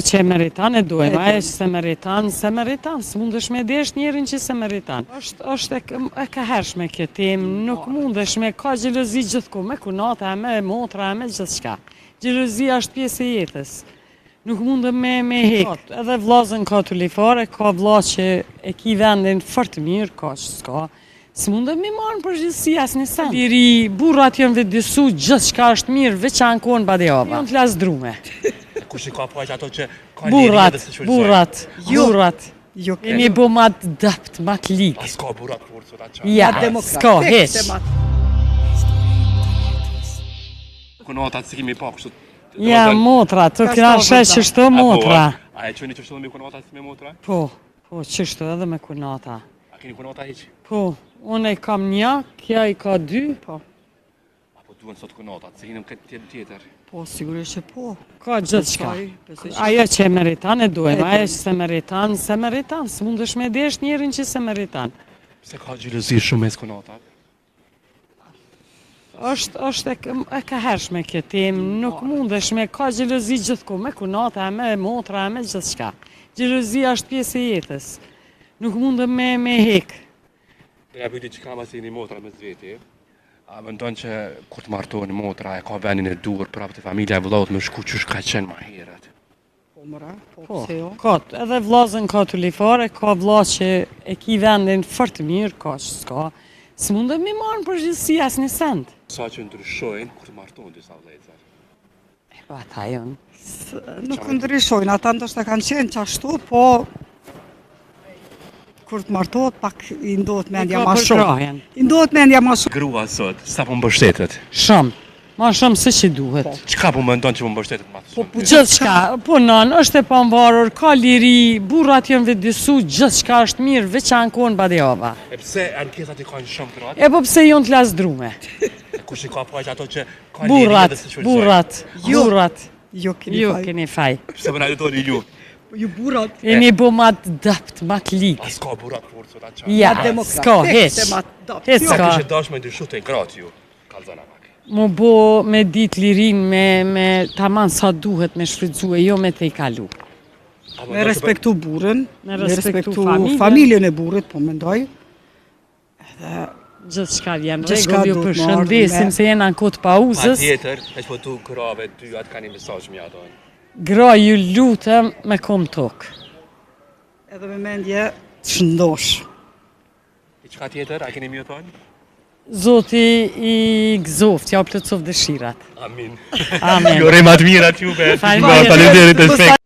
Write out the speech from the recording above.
Që meritan e dojmë, aje që se meritan, s'mundesh me desh njerin që se meritan. është e ka hershme kjo temë, nuk mundesh me ka gjelëzi gjithku, me kunata, me motra, me gjithë shka. Gjelëzia është pjesë e jetës, nuk mundem me hek. Edhe vlazën ka të lifare, ka vla që e ki vendin fort mirë, ka që s'ka. S'mundem me marë në përgjithësi asë një sen. Liri, burrat jënë vedisu, gjithë shka është mirë, veçan kohën badejava. Jënë të lasë drume. Kush i ka pojtë ato që ka lirin dhe se shvëllëzoj? Burrat. E një bo ma të dëpt, ma të likë. A s'ka burrat kur sot atë Ja, s'ka, heq. Kunatat si kemi pa kështu. Ja, motra, të kina shetë qështu motra. A e qëni qështu dhe me kunatat si me motra? Po, qështu edhe me kunata. A keni kunata heq? Po, unë e kam një, kja i ka dy, po. Apo duen sot kunatat, se hinëm këtë tjetër? Po, sigurisht që po. Ka gjithë shka. Ajo që meritan e dojmë, ajo që se meritan, s'mundesh me desh njerin që se meritan. Pse ka gjelëzi shumë mes kunatat? është e ka hershme kjo temë, nuk mundesh me ka gjelëzi gjithku, me kunata, me motra, me gjithë shka. Gjelëzia është pjesë e jetës, nuk mundem me hek. Dhe ja pyti që ka masi një motra me zveti, a më ndonë që kur të martohë një motra e ka venin e duhur prapë të familja e vëllaut me shku që shka qenë ma heret. Po mëra, po pse jo? Ka, edhe vlazën ka të lifare, ka vla që e ki vendin fort mirë, ka që s'ka. S'mundem me marë në përgjithësi asë një send. Sa që ndryshojnë kur të martohën disa vlejtësar? E po ata jonë. Nuk ndryshojnë, ata ndoshta kanë qenë qashtu, po kur të martohet pak i ndohet mendja ma shumë. I ndohet mendja ma shumë. Grua sot, sa po mbështetet? Shumë, ma shumë se që duhet. Qka po më ndonë që po mbështetet ma të shumë? Gjithë shka, po nën, është e panvarur, ka liri, burrat jënë vedisu, gjithë shka është mirë, veçan kohën badejava. E pse ankesat i kanë shumë gratë? E po pse jonë të lasë drume. Kush i ka pojtë ato që ka lirin dhe se shvëllëzoj? Burrat. Jo keni faj. Pse më në edoni ju? Ju burat. E një bo ma të dëpt, ma të likë. A s'ka burat kur sot atë qa? Ja, s'ka, heq. Heq Sa s'ka. kishe dash me ndryshu të gratë ju, kalzana pak. Mu bo me ditë lirin, me taman sa duhet me shfrytëzue, jo me te i kalu. Me respektu burën, Me me respektu respektu familjen e burrit, po mendoj. Gjithë shka vjen Gjithçka regull, ju duhet përshëndesim marrë se jena në kotë Pa pauzës. tjetër, e që po tu grave, ty atë ka një mesazh mja ato. Gra ju lutëm me kom tokë. Edhe me mendje të shëndosh. I qka tjetër, a keni mjë thonë? Zoti i gëzoft, ja u plëcof dëshirat. Amin. Amen. Jure ma të mirat juve. Faleminderit. Faleminderit e shpekt.